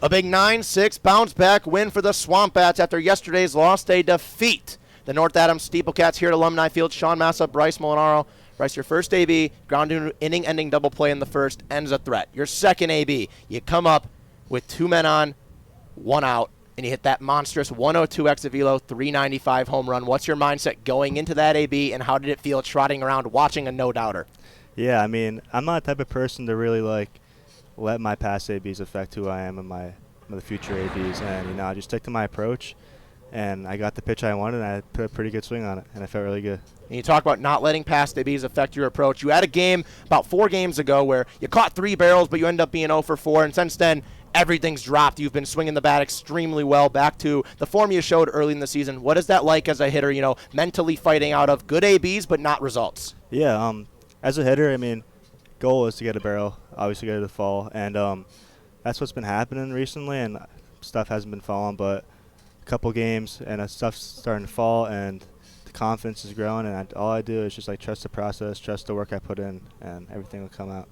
A big 9-6 bounce-back win for the Swamp Bats after yesterday's loss. They defeat the North Adams Steeplecats here at Alumni Field. Sean Massa, Bryce Molinaro. Bryce, your first AB, ground inning-ending double play in the first, ends a threat. Your second AB, you come up with 2 men on, 1 out, and you hit that monstrous 102 exit velo, 395 home run. What's your mindset going into that AB, and how did it feel trotting around watching a no-doubter? Yeah, I mean, I'm not the type of person to really, let my past ABs affect who I am in the future ABs. And, I just stick to my approach, and I got the pitch I wanted, and I put a pretty good swing on it, and I felt really good. And you talk about not letting past ABs affect your approach. You had a game about 4 games ago where you caught 3 barrels, but you ended up being 0 for 4, and since then, everything's dropped. You've been swinging the bat extremely well, back to the form you showed early in the season. What is that like as a hitter, mentally fighting out of good ABs but not results? Yeah, as a hitter, goal is to get a barrel, obviously get it to fall, and that's what's been happening recently, and stuff hasn't been falling, but a couple games and stuff's starting to fall, and the confidence is growing, and all I do is just trust the process, trust the work I put in, and everything will come out.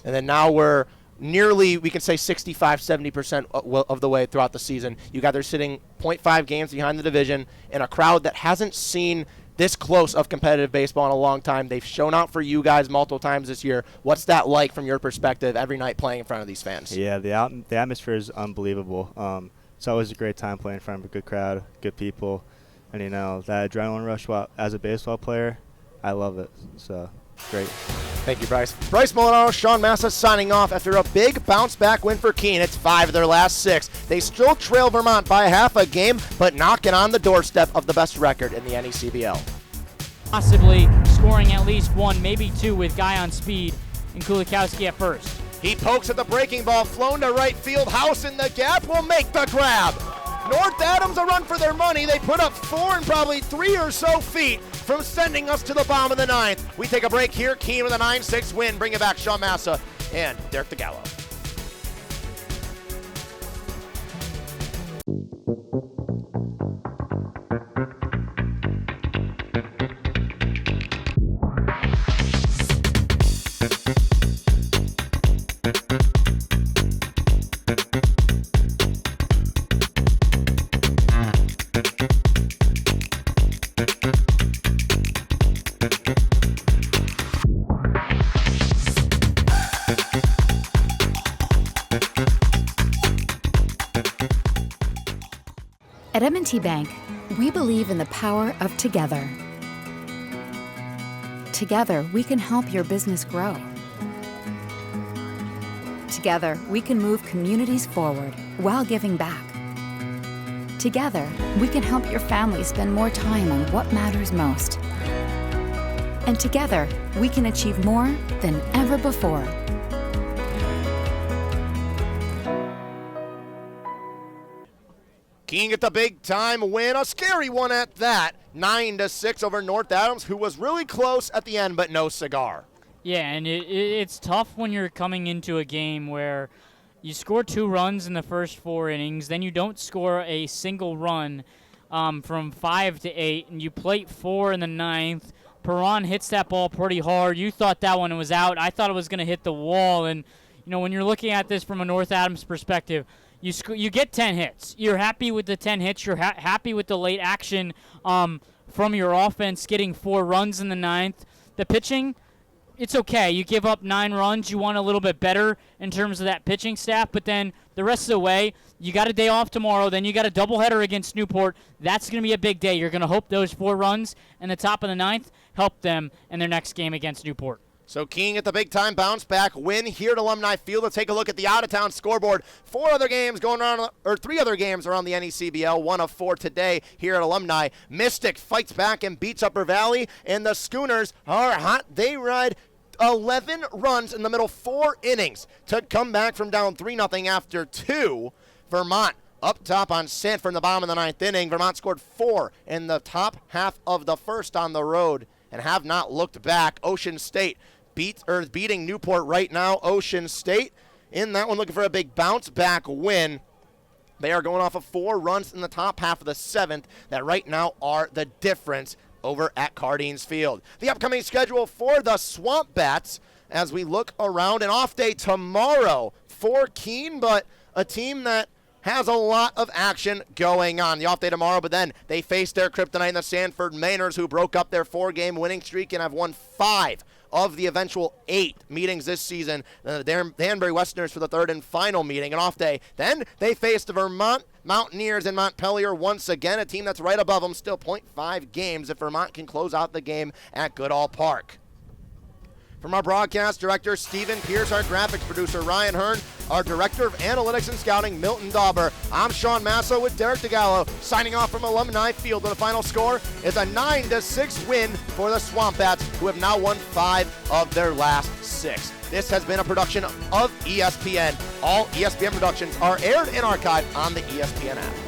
And then now we're nearly, we can say 65-70% of the way throughout the season. You guys are sitting 0.5 games behind the division in a crowd that hasn't seen this close of competitive baseball in a long time. They've shown out for you guys multiple times this year. What's that like from your perspective every night playing in front of these fans? Yeah, the atmosphere is unbelievable. It's always a great time playing in front of a good crowd, good people, and that adrenaline rush as a baseball player, I love it. So great. Thank you, Bryce. Bryce Molinaro, Sean Massa signing off after a big bounce-back win for Keene. It's 5 of their last 6. They still trail Vermont by half a game, but knocking on the doorstep of the best record in the NECBL. Possibly scoring at least 1, maybe 2 with Guy on speed and Kulikowski at first. He pokes at the breaking ball, flown to right field. House in the gap will make the grab. North Adams a run for their money. They put up 4 and probably 3 or so feet from sending us to the bottom of the 9th. We take a break here. Keene with a 9-6 win. Bring it back, Sean Massa and Derek DeGallo. At M&T Bank, we believe in the power of together. Together, we can help your business grow. Together, we can move communities forward while giving back. Together, we can help your family spend more time on what matters most. And together, we can achieve more than ever before. Keene get the big-time win, a scary one at that, 9-6 over North Adams, who was really close at the end, but no cigar. Yeah, and it's tough when you're coming into a game where you score 2 runs in the first 4 innings, then you don't score a single run from 5 to 8, and you plate 4 in the 9th. Perron hits that ball pretty hard. You thought that one was out. I thought it was going to hit the wall, and when you're looking at this from a North Adams perspective, you get 10 hits. You're happy with the 10 hits. You're happy with the late action from your offense, getting 4 runs in the 9th. The pitching, it's okay. You give up 9 runs. You want a little bit better in terms of that pitching staff, but then the rest of the way, you got a day off tomorrow. Then you got a doubleheader against Newport. That's going to be a big day. You're going to hope those 4 runs in the top of the 9th help them in their next game against Newport. So Keene at the big-time bounce-back win here at Alumni Field. Let's take a look at the out-of-town scoreboard. 3 other games around the NECBL, 1 of 4 today here at Alumni. Mystic fights back and beats Upper Valley, and the Schooners are hot. They ride 11 runs in the middle 4 innings to come back from down 3-0 after 2. Vermont up top on Sanford in the bottom of the 9th inning. Vermont scored 4 in the top half of the first on the road and have not looked back. Ocean State beating Newport right now. Ocean State in that one looking for a big bounce-back win. They are going off of 4 runs in the top half of the 7th that right now are the difference over at Cardines Field. The upcoming schedule for the Swamp Bats as we look around, an off day tomorrow for Keene, but a team that has a lot of action going on. The off day tomorrow, but then they face their kryptonite, the Sanford Mainers, who broke up their 4-game winning streak and have won 5 of the eventual 8 meetings this season. The Danbury Westerners for the 3rd and final meeting, an off day. Then they face the Vermont Mountaineers in Montpelier once again, a team that's right above them, still 0.5 games if Vermont can close out the game at Goodall Park. From our broadcast director, Stephen Pierce, our graphics producer, Ryan Hearn, our director of analytics and scouting, Milton Dauber, I'm Sean Masso with Derek DeGallo, signing off from Alumni Field. The final score is a 9-6 win for the Swamp Bats, who have now won 5 of their last 6. This has been a production of ESPN. All ESPN productions are aired and archived on the ESPN app.